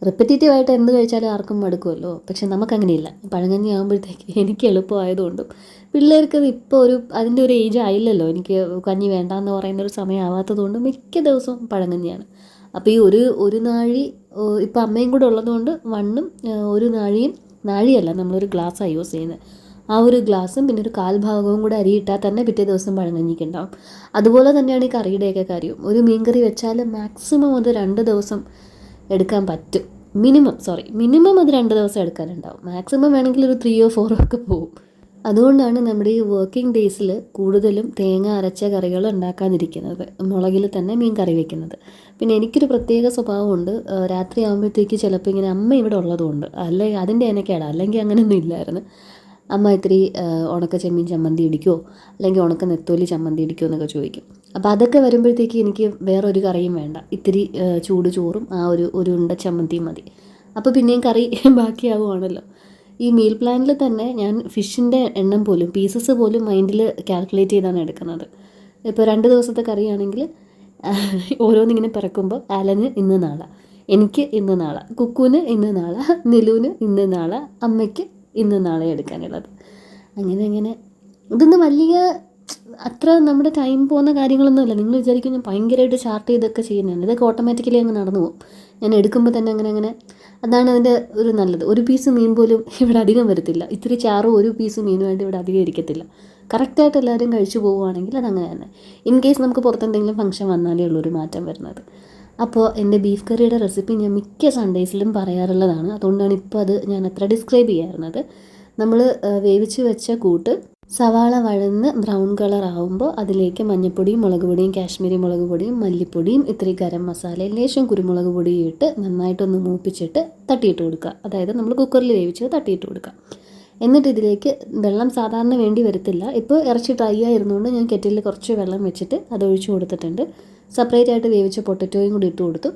റിപ്പറ്റേറ്റീവായിട്ട് എന്ത് കഴിച്ചാലും ആർക്കും മടുക്കുമല്ലോ. പക്ഷെ നമുക്കങ്ങനെയില്ല. പഴങ്കഞ്ഞി ആകുമ്പോഴത്തേക്ക് എനിക്ക് എളുപ്പമായതുകൊണ്ടും പിള്ളേർക്കത് ഇപ്പോൾ അതിൻ്റെ ഒരു ഏജ് ആയില്ലല്ലോ, എനിക്ക് കഞ്ഞി വേണ്ടാന്ന് പറയുന്നൊരു സമയം ആവാത്തതുകൊണ്ടും മിക്ക ദിവസവും പഴങ്കഞ്ഞിയാണ്. അപ്പോൾ ഈ ഒരു നാഴി ഇപ്പോൾ അമ്മയും കൂടെ ഉള്ളതുകൊണ്ട് ഒരു നാഴിയല്ല, നമ്മളൊരു ഗ്ലാസ്സാണ് യൂസ് ചെയ്യുന്നത്. ആ ഒരു ഗ്ലാസ്സും പിന്നെ ഒരു 1/4 ഭാഗവും കൂടെ അരിയിട്ടാൽ തന്നെ പിറ്റേ ദിവസം പഴങ്കഞ്ഞിക്ക് ഉണ്ടാവും. അതുപോലെ തന്നെയാണ് ഈ കറിയുടെയൊക്കെ കാര്യവും. ഒരു മീൻകറി വെച്ചാൽ മാക്സിമം അത് 2 ദിവസം എടുക്കാൻ പറ്റും. മിനിമം അത് 2 ദിവസം എടുക്കാനുണ്ടാവും. മാക്സിമം വേണമെങ്കിൽ ഒരു 3 or 4 ഒക്കെ പോകും. അതുകൊണ്ടാണ് നമ്മുടെ ഈ വർക്കിംഗ് ഡേയ്സിൽ കൂടുതലും തേങ്ങ അരച്ച കറികൾ ഉണ്ടാക്കാതിരിക്കുന്നത്, മുളകിൽ തന്നെ മീൻ കറി വെക്കുന്നത്. പിന്നെ എനിക്കൊരു പ്രത്യേക സ്വഭാവമുണ്ട്. രാത്രി ആകുമ്പോഴത്തേക്ക് ചിലപ്പോൾ ഇങ്ങനെ അമ്മ ഇവിടെ ഉള്ളതുകൊണ്ട്, അല്ലെങ്കിൽ അതിൻ്റെ എനക്കേടാ, അല്ലെങ്കിൽ അങ്ങനെയൊന്നും ഇല്ലായിരുന്നു. അമ്മ ഇത്തിരി ഉണക്ക ചെമ്മീൻ ചമ്മന്തി ഇടിക്കുമോ അല്ലെങ്കിൽ ഉണക്ക നെത്തോലി ചമ്മന്തി ഇടിക്കുമോ എന്നൊക്കെ ചോദിക്കും. അപ്പോൾ അതൊക്കെ വരുമ്പോഴത്തേക്ക് എനിക്ക് വേറൊരു കറിയും വേണ്ട, ഇത്തിരി ചൂട് ചോറും ഒരു ഉണ്ട ചമ്മന്തിയും മതി. അപ്പോൾ പിന്നെയും കറി ബാക്കിയാവുകയാണല്ലോ. ഈ മീൽ പ്ലാനിൽ തന്നെ ഞാൻ ഫിഷിൻ്റെ എണ്ണം പോലും, പീസസ് പോലും മൈൻഡിൽ കാൽക്കുലേറ്റ് ചെയ്താണ് എടുക്കുന്നത്. ഇപ്പോൾ 2 ദിവസത്തെ കറിയാണെങ്കിൽ ഓരോന്നിങ്ങനെ പിറക്കുമ്പോൾ ആലന് ഇന്ന് നാളെ, എനിക്ക് ഇന്ന് നാളെ, കുക്കുവിന് ഇന്ന് നാളെ, നിലുവിന് ഇന്ന് നാളെ, അമ്മയ്ക്ക് ഇന്ന് നാളെ എടുക്കാനുള്ളത്. അങ്ങനെ ഇതൊന്നും വലിയ അത്ര നമ്മുടെ ടൈം പോകുന്ന കാര്യങ്ങളൊന്നുമല്ല. നിങ്ങൾ വിചാരിക്കും ഞാൻ ഭയങ്കരമായിട്ട് ചാർട്ട് ചെയ്തൊക്കെ ചെയ്യുന്നതാണ്. ഇതൊക്കെ ഓട്ടോമാറ്റിക്കലി അങ്ങ് നടന്നു പോകും. ഞാൻ എടുക്കുമ്പോൾ തന്നെ അങ്ങനെ അതാണ് അതിൻ്റെ ഒരു നല്ലത്. ഒരു പീസ് മീൻ പോലും ഇവിടെ അധികം വരത്തില്ല. ഇത്തിരി ചാറും ഒരു പീസ് മീനുമായിട്ട് ഇവിടെ അധികം ഇരിക്കത്തില്ല. കറക്റ്റായിട്ട് എല്ലാവരും കഴിച്ചു പോവുകയാണെങ്കിൽ അതങ്ങനെ തന്നെ. ഇൻ കേസ് നമുക്ക് പുറത്തെന്തെങ്കിലും ഫംഗ്ഷൻ വന്നാലേ ഉള്ളൂ ഒരു മാറ്റം വരുന്നത്. അപ്പോൾ എൻ്റെ ബീഫ് കറിയുടെ റെസിപ്പി ഞാൻ മിക്ക സൺഡേസിലും പറയാറുള്ളതാണ്. അതുകൊണ്ടാണ് ഇപ്പോൾ അത് ഞാൻ അത്ര ഡിസ്ക്രൈബ് ചെയ്യാറുള്ളത്. നമ്മൾ വേവിച്ച് വെച്ച കൂട്ട് സവാള വഴന്ന് ബ്രൗൺ കളർ ആകുമ്പോൾ അതിലേക്ക് മഞ്ഞൾപ്പൊടിയും മുളക് പൊടിയും കാശ്മീരി മുളക് പൊടിയും മല്ലിപ്പൊടിയും ഇത്തിരി ഗരം മസാലയും ലേശം കുരുമുളക് പൊടിയും ഇട്ട് നന്നായിട്ടൊന്ന് മൂപ്പിച്ചിട്ട് തട്ടിയിട്ട് കൊടുക്കുക. അതായത് നമ്മൾ കുക്കറിൽ വേവിച്ചത് തട്ടിയിട്ട് കൊടുക്കുക. എന്നിട്ട് ഇതിലേക്ക് വെള്ളം സാധാരണ വേണ്ടി വരത്തില്ല. ഇപ്പോൾ ഇറച്ചി ഡ്രൈ ആയിരുന്നുകൊണ്ട് ഞാൻ കെറ്റിലിൽ കുറച്ച് വെള്ളം വെച്ചിട്ട് അത് ഒഴിച്ച് കൊടുത്തിട്ടുണ്ട്. സെപ്പറേറ്റ് ആയിട്ട് വേവിച്ച പൊട്ടറ്റോയും കൂടി ഇട്ട് കൊടുത്തു.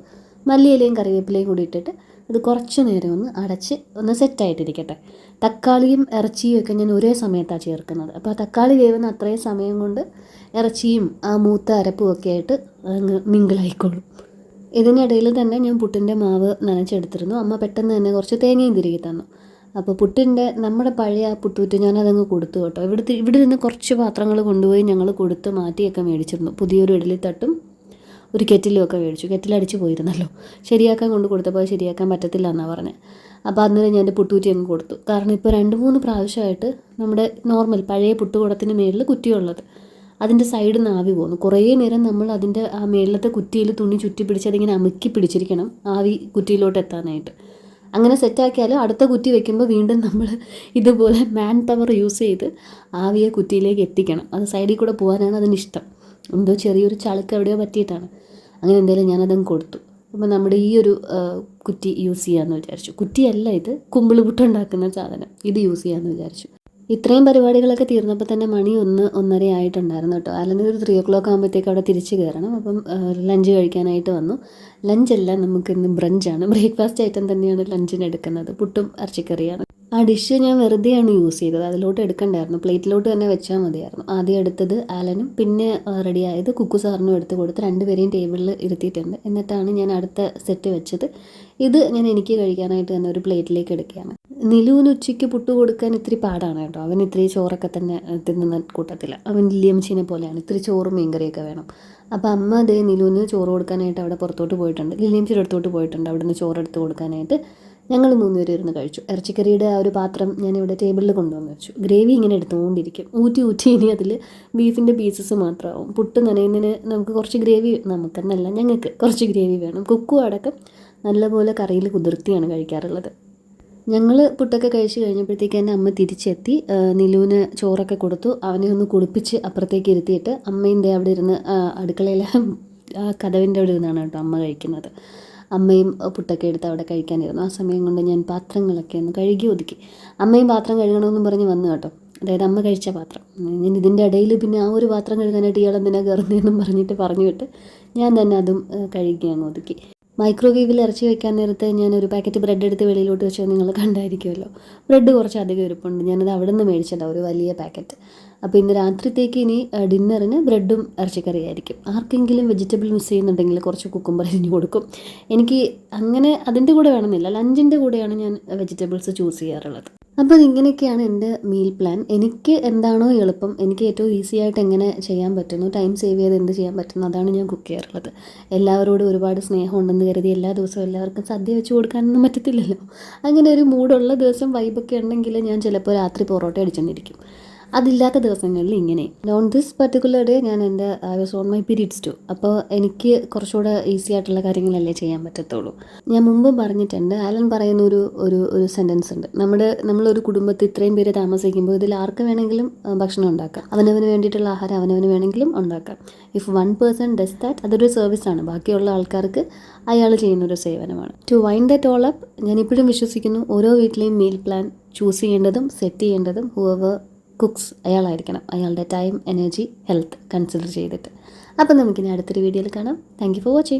മല്ലിയിലയും കറിവേപ്പിലയും കൂടി ഇട്ടിട്ട് അത് കുറച്ച് നേരം ഒന്ന് അടച്ച് ഒന്ന് സെറ്റായിട്ടിരിക്കട്ടെ. തക്കാളിയും ഇറച്ചിയും ഒക്കെ ഞാൻ ഒരേ സമയത്താണ് ചേർക്കുന്നത്. അപ്പോൾ ആ തക്കാളി വേവുന്ന അത്രയും സമയം കൊണ്ട് ഇറച്ചിയും ആ മൂത്ത അരപ്പും ഒക്കെ ആയിട്ട് അങ്ങ് മിങ്കിളായിക്കോളും. ഇതിനിടയിൽ തന്നെ ഞാൻ പുട്ടിൻ്റെ മാവ് നനച്ചെടുത്തിരുന്നു. അമ്മ പെട്ടെന്ന് തന്നെ കുറച്ച് തേങ്ങയും തിരികെ തന്നു. അപ്പോൾ നമ്മുടെ പഴയ ആ പുട്ടൂറ്റ് ഞാനതങ്ങ് കൊടുത്തു കേട്ടോ. ഇവിടെ നിന്ന് കുറച്ച് പാത്രങ്ങൾ കൊണ്ടുപോയി ഞങ്ങൾ കൊടുത്ത് മാറ്റിയൊക്കെ മേടിച്ചിരുന്നു. പുതിയൊരു ഇഡലിത്തട്ടും ഒരു കെറ്റിലും ഒക്കെ മേടിച്ചു. കെറ്റിലടിച്ച് പോയിരുന്നല്ലോ. ശരിയാക്കാൻ കൊണ്ട് കൊടുത്തപ്പോൾ ശരിയാക്കാൻ പറ്റത്തില്ല എന്നാണ് പറഞ്ഞത്. അപ്പോൾ അന്നേരം ഞാൻ എൻ്റെ പുട്ടൂറ്റി അങ്ങ് കൊടുത്തു. കാരണം ഇപ്പോൾ 2-3 പ്രാവശ്യമായിട്ട് നമ്മുടെ നോർമൽ പഴയ പുട്ടുകുടത്തിന് മേളിൽ കുറ്റിയുള്ളത്, അതിൻ്റെ സൈഡിൽ നിന്ന് ആവി പോകുന്നു. കുറേ നേരം നമ്മൾ അതിൻ്റെ ആ മേളിലത്തെ കുറ്റിയിൽ തുണി ചുറ്റി പിടിച്ച് അതിങ്ങനെ അമുക്കി പിടിച്ചിരിക്കണം ആവി കുറ്റിയിലോട്ട് എത്താനായിട്ട്. അങ്ങനെ സെറ്റാക്കിയാൽ അടുത്ത കുറ്റി വെക്കുമ്പോൾ വീണ്ടും നമ്മൾ ഇതുപോലെ മാൻ പവർ യൂസ് ചെയ്ത് ആവിയെ കുറ്റിയിലേക്ക് എത്തിക്കണം. അത് സൈഡിൽ കൂടെ പോകാനാണ് അതിനിഷ്ടം. എന്തോ ചെറിയൊരു ചളുക്ക് എവിടെയോ പറ്റിയിട്ടാണ്. അങ്ങനെ എന്തായാലും ഞാനതങ്ങ് കൊടുത്തു. അപ്പോൾ നമ്മുടെ ഈ ഒരു കുറ്റി യൂസ് ചെയ്യാമെന്ന് വിചാരിച്ചു. കുറ്റിയല്ല ഇത്, കുമ്പിള് പുട്ടുണ്ടാക്കുന്ന സാധനം, ഇത് യൂസ് ചെയ്യാമെന്ന് വിചാരിച്ചു. ഇത്രയും പരിപാടികളൊക്കെ തീർന്നപ്പോൾ തന്നെ മണി 1-1:30 ആയിട്ടുണ്ടായിരുന്നു കേട്ടോ. അല്ലെങ്കിൽ ഒരു 3 o'clock ആകുമ്പോഴത്തേക്ക് അവിടെ തിരിച്ച് കയറണം. അപ്പം ലഞ്ച് കഴിക്കാനായിട്ട് വന്നു. ലഞ്ചല്ല, നമുക്കിന്ന് ബ്രഞ്ചാണ്. ബ്രേക്ക്ഫാസ്റ്റ് ഐറ്റം തന്നെയാണ് ലഞ്ചിന് എടുക്കുന്നത്. പുട്ടും ഇറച്ചിക്കറിയാണ്. ആ ഡിഷ് ഞാൻ വെറുതെയാണ് യൂസ് ചെയ്തത്. അതിലോട്ട് എടുക്കണ്ടായിരുന്നു, പ്ലേറ്റിലോട്ട് തന്നെ വെച്ചാൽ മതിയായിരുന്നു. ആദ്യം എടുത്തത് ആലനും പിന്നെ റെഡിയായത് കുക്കു സാറിനും എടുത്ത് കൊടുത്ത് 2 പേരെയും ടേബിളിൽ ഇരുത്തിയിട്ടുണ്ട്. എന്നിട്ടാണ് ഞാൻ അടുത്ത സെറ്റ് വെച്ചത്. ഇത് ഞാൻ എനിക്ക് കഴിക്കാനായിട്ട് തന്നെ ഒരു പ്ലേറ്റിലേക്ക് എടുക്കുകയാണ്. നിലുവിന് ഉച്ചയ്ക്ക് പുട്ട് കൊടുക്കാൻ ഇത്തിരി പാടാണ് കേട്ടോ. അവൻ ഇത്തിരി ചോറൊക്കെ തന്നെ തിന്നുന്ന കൂട്ടത്തില്ല. അവൻ ലില്ലിയമ്മച്ചീനെ പോലെയാണ്, ഇത്തിരി ചോറും മീൻകറിയൊക്കെ വേണം. അപ്പോൾ അമ്മ അതേ നിലുവിന് ചോറ് കൊടുക്കാനായിട്ട് അവിടെ പുറത്തോട്ട് പോയിട്ടുണ്ട്. ലില്ലിയമ്മച്ചിയുടെ അടുത്തോട്ട് പോയിട്ടുണ്ട്. അവിടെ നിന്ന് ചോറെടുത്ത് കൊടുക്കാനായിട്ട് ഞങ്ങൾ 3 പേരും ഇരുന്ന് കഴിച്ചു. ഇറച്ചിക്കറിയുടെ ആ ഒരു പാത്രം ഞാനിവിടെ ടേബിളിൽ കൊണ്ടുവന്ന് വെച്ചു. ഗ്രേവി ഇങ്ങനെ എടുത്തുകൊണ്ടിരിക്കും. ഊറ്റി ഇനി അതിൽ ബീഫിൻ്റെ പീസസ് മാത്രമാവും. പുട്ട് നനയുന്നതിന് നമുക്ക് കുറച്ച് ഗ്രേവി, നമുക്കെന്നല്ല ഞങ്ങൾക്ക് കുറച്ച് ഗ്രേവി വേണം. കുക്കു അടക്കം നല്ലപോലെ കറിയിൽ കുതിർത്തിയാണ് കഴിക്കാറുള്ളത്. ഞങ്ങൾ പുട്ടൊക്കെ കഴിച്ച് കഴിഞ്ഞപ്പോഴത്തേക്ക് തന്നെ അമ്മ തിരിച്ചെത്തി. നിലുവിന് ചോറൊക്കെ കൊടുത്തു. അവനെ ഒന്ന് കുളിപ്പിച്ച് അപ്പുറത്തേക്ക് ഇരുത്തിയിട്ട് അമ്മേൻ്റെ അവിടെ ഇരുന്ന് അടുക്കളയിലെ ആ കതവിൻ്റെ അവിടെ ഇരുന്നാണ് കേട്ടോ അമ്മ കഴിക്കുന്നത്. അമ്മയും പുട്ടൊക്കെ എടുത്ത് അവിടെ കഴിക്കാനിരുന്നു. ആ സമയം കൊണ്ട് ഞാൻ പാത്രങ്ങളൊക്കെ ഒന്ന് കഴുകി ഒതുക്കി. അമ്മയും പാത്രം കഴുകണമെന്നും പറഞ്ഞ് വന്നു കേട്ടോ. അതായത് അമ്മ കഴിച്ച പാത്രം. ഞാൻ ഇതിൻ്റെ ഇടയിൽ പിന്നെ ആ ഒരു പാത്രം കഴുകാനായിട്ട് ഇയാളെന്തിനാ കയറുന്നതെന്നും പറഞ്ഞു വിട്ട് ഞാൻ തന്നെ അതും കഴുകി അങ്ങ് ഒതുക്കി. മൈക്രോവേവിൽ ഇറച്ചി വെക്കാൻ നേരത്ത് ഞാനൊരു പാക്കറ്റ് ബ്രെഡ് എടുത്ത് വെളിയിലോട്ട് വെച്ചത് നിങ്ങൾ കണ്ടായിരിക്കുമല്ലോ. ബ്രെഡ് കുറച്ച് അധികം ഇരിപ്പുണ്ട്, ഞാനത് അവിടെ നിന്ന് മേടിച്ചതാണ് ഒരു വലിയ പാക്കറ്റ്. അപ്പോൾ ഇന്ന് രാത്രിത്തേക്ക് ഇനി ഡിന്നറിന് ബ്രെഡും ഇറച്ചിക്കറിയായിരിക്കും. ആർക്കെങ്കിലും വെജിറ്റബിൾ മിസ് ചെയ്യുന്നുണ്ടെങ്കിൽ കുറച്ച് കുക്കുംബർ അരിഞ്ഞ് കൊടുക്കും. എനിക്ക് അങ്ങനെ അതിൻ്റെ കൂടെ വേണമെന്നില്ല, ലഞ്ചിൻ്റെ കൂടെയാണ് ഞാൻ വെജിറ്റബിൾസ് ചൂസ് ചെയ്യാറുള്ളത്. അപ്പോൾ ഇങ്ങനെയൊക്കെയാണ് എൻ്റെ മീൽ പ്ലാൻ. എനിക്ക് എന്താണോ എളുപ്പം, എനിക്ക് ഏറ്റവും ഈസി ആയിട്ട് എങ്ങനെ ചെയ്യാൻ പറ്റുന്നു, ടൈം സേവ് ചെയ്ത് എന്ത് ചെയ്യാൻ പറ്റുന്നു, അതാണ് ഞാൻ കുക്ക് ചെയ്യാറുള്ളത്. എല്ലാവരോടും ഒരുപാട് സ്നേഹം ഉണ്ടെന്ന് കരുതി എല്ലാ ദിവസവും എല്ലാവർക്കും സദ്യ വെച്ച് കൊടുക്കാനൊന്നും പറ്റത്തില്ലല്ലോ. അങ്ങനെ ഒരു മൂഡുള്ള ദിവസം വൈബൊക്കെ ഉണ്ടെങ്കിൽ ഞാൻ ചിലപ്പോൾ രാത്രി പൊറോട്ട അടിച്ചെന്നിരിക്കും. അതില്ലാത്ത ദിവസങ്ങളിൽ ഇങ്ങനെ. ഓൺ ദിസ് പർട്ടിക്കുലർ ഡേ ഞാൻ I was on my periods too. അപ്പോൾ എനിക്ക് കുറച്ചുകൂടെ ഈസി ആയിട്ടുള്ള കാര്യങ്ങളല്ലേ ചെയ്യാൻ പറ്റത്തുള്ളൂ. ഞാൻ മുമ്പും പറഞ്ഞിട്ടുണ്ട്, ആലൻ പറയുന്ന ഒരു സെൻറ്റൻസ് ഉണ്ട്, നമ്മളൊരു കുടുംബത്തിൽ ഇത്രയും പേര് താമസിക്കുമ്പോൾ ഇതിൽ ആർക്ക് വേണമെങ്കിലും ഭക്ഷണം ഉണ്ടാക്കാം, അവനവന് വേണ്ടിയിട്ടുള്ള ആഹാരം അവനവന് വേണമെങ്കിലും ഉണ്ടാക്കാം. If one person does that, അതൊരു സർവീസാണ്, ബാക്കിയുള്ള ആൾക്കാർക്ക് അയാൾ ചെയ്യുന്നൊരു സേവനമാണ്. To wind that all up, ഞാൻ ഇപ്പോഴും വിശ്വസിക്കുന്നു ഓരോ വീട്ടിലെയും മീൽ പ്ലാൻ ചൂസ് ചെയ്യേണ്ടതും സെറ്റ് ചെയ്യേണ്ടതും ഹൂവർ കുക്സ് അയാളായിരിക്കണം, അയാളുടെ ടൈം, എനർജി, ഹെൽത്ത് കൺസിഡർ ചെയ്തിട്ട്. അപ്പം നമുക്കിനി അടുത്തൊരു വീഡിയോയിൽ കാണാം. Thank you for watching.